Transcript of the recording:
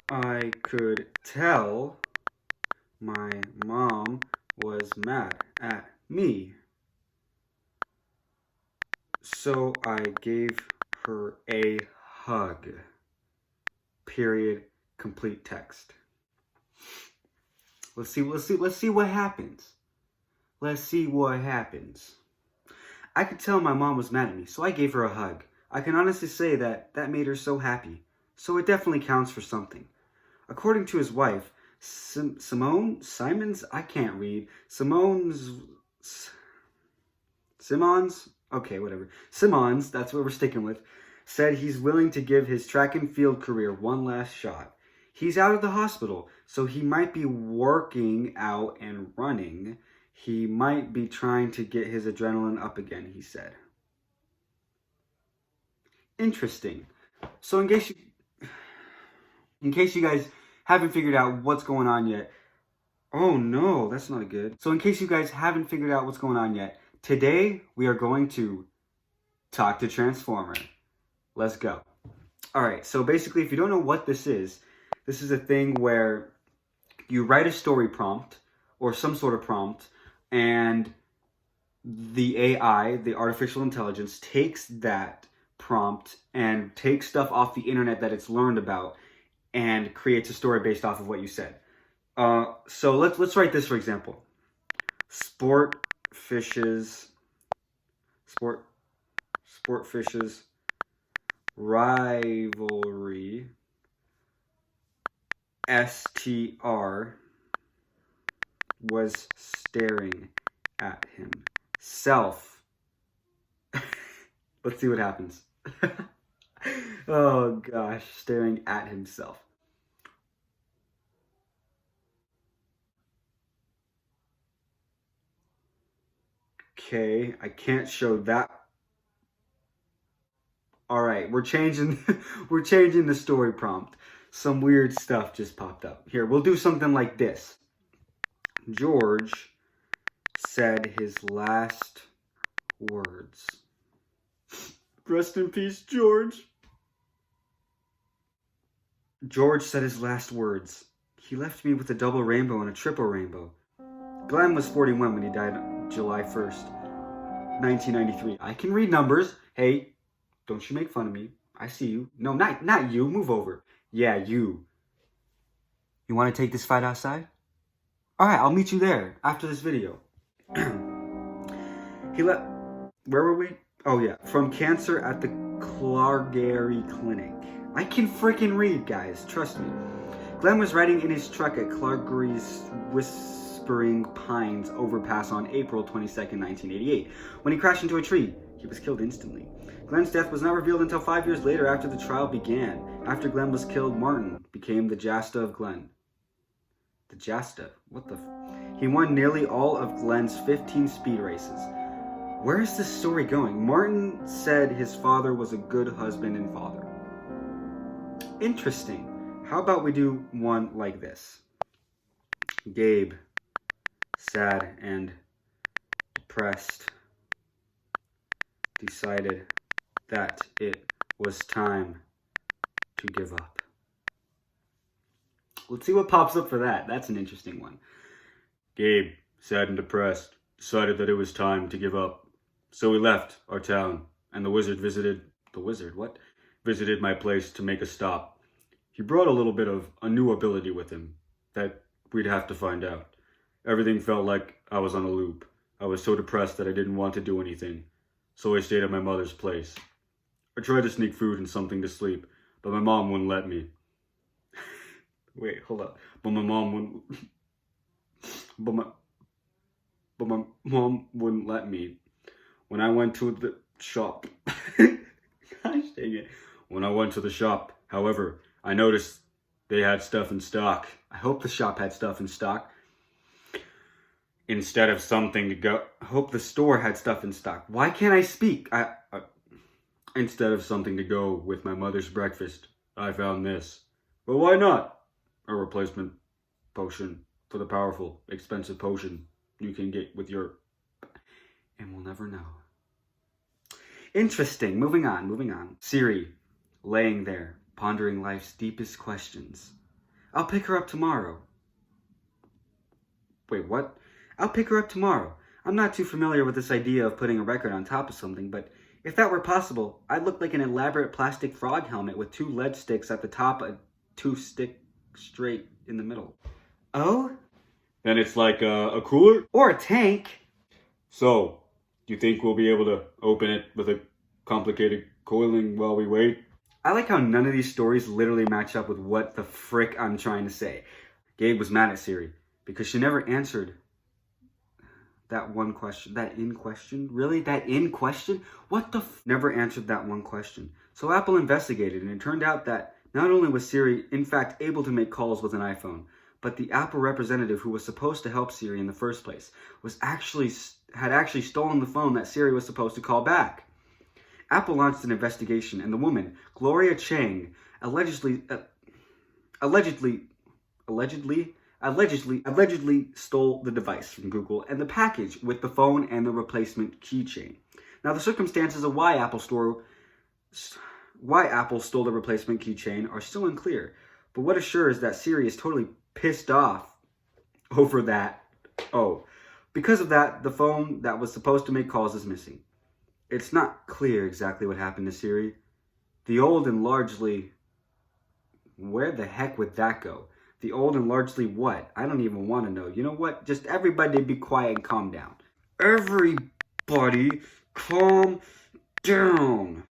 I could tell my mom was mad at me. So I gave her a hug. Period. Complete text. Let's see what happens. Let's see what happens. I could tell my mom was mad at me, so I gave her a hug. I can honestly say that made her so happy. So it definitely counts for something. According to his wife, Simons, I can't read. Simmons, okay, whatever. Simmons, that's what we're sticking with, said he's willing to give his track and field career one last shot. He's out of the hospital, so he might be working out and running. He might be trying to get his adrenaline up again, he said. Interesting. So in case you guys haven't figured out what's going on yet, oh no, that's not good. So in case you guys haven't figured out what's going on yet, today we are going to talk to Transformer. Let's go. All right, so basically if you don't know what this is a thing where you write a story prompt or some sort of prompt, and the AI, the artificial intelligence, takes that prompt and takes stuff off the internet that it's learned about and creates a story based off of what you said. So let's write this, for example. Sport fishes rivalry STR was staring at himself. Let's see what happens. Oh gosh, staring at himself. Okay, I can't show that. All right, we're changing the story prompt. Some weird stuff just popped up. Here, we'll do something like this. George said his last words. Rest in peace, George. George said his last words. He left me with a double rainbow and a triple rainbow. Glenn was 41 when he died on July 1st, 1993. I can read numbers. Hey, don't you make fun of me. I see you. No, not you. Move over. Yeah, you. You want to take this fight outside? All right, I'll meet you there after this video. He left. Where were we? Oh yeah, from cancer at the Clargary Clinic. I can freaking read, guys. Trust me. Glenn was riding in his truck at Clargary's Whispering Pines overpass on April 22nd, 1988, when he crashed into a tree. He was killed instantly. Glenn's death was not revealed until 5 years later after the trial began. After Glenn was killed, Martin became the Jasta of Glenn. The Jasta? What the He won nearly all of Glenn's 15 speed races. Where is this story going? Martin said his father was a good husband and father. Interesting. How about we do one like this? Gabe, sad and depressed, decided that it was time to give up. Let's see what pops up for that. That's an interesting one. Gabe, sad and depressed, decided that it was time to give up. So we left our town, and the wizard visited my place to make a stop. He brought a little bit of a new ability with him that we'd have to find out. Everything felt like I was on a loop. I was so depressed that I didn't want to do anything, so I stayed at my mother's place. I tried to sneak food and something to sleep, but my mom wouldn't let me. Wait, hold up. But my mom wouldn't let me. When I went to the shop, gosh dang it. When I went to the shop, however, I noticed they had stuff in stock. I hope the shop had stuff in stock. Instead of something to go, I hope the store had stuff in stock. Why can't I speak? Instead of something to go with my mother's breakfast, I found this. But why not? A replacement potion for the powerful, expensive potion you can get with your... And we'll never know. Interesting. Moving on. Siri, laying there, pondering life's deepest questions. I'll pick her up tomorrow. Wait, what? I'll pick her up tomorrow. I'm not too familiar with this idea of putting a record on top of something, but if that were possible, I'd look like an elaborate plastic frog helmet with 2 lead sticks at the top and 2 stick straight in the middle. Oh? Then it's like a cooler? Or a tank. So, do you think we'll be able to open it with a complicated coiling while we wait? I like how none of these stories literally match up with what the frick I'm trying to say. Gabe was mad at Siri because she never answered that one question. That in question? Really? That in question? What the never answered that one question. So Apple investigated, and it turned out that not only was Siri in fact able to make calls with an iPhone, but the Apple representative who was supposed to help Siri in the first place had actually stolen the phone that Siri was supposed to call back. Apple launched an investigation, and the woman, Gloria Chang, allegedly stole the device from Google and the package with the phone and the replacement keychain. Now, the circumstances of why Apple stole the replacement keychain are still unclear, but what is sure is that Siri is totally pissed off over that. Oh, because of that, the phone that was supposed to make calls is missing. It's not clear exactly what happened to Siri. The old and largely... Where the heck would that go? The old and largely what? I don't even want to know. You know what? Just everybody be quiet and calm down. Everybody calm down.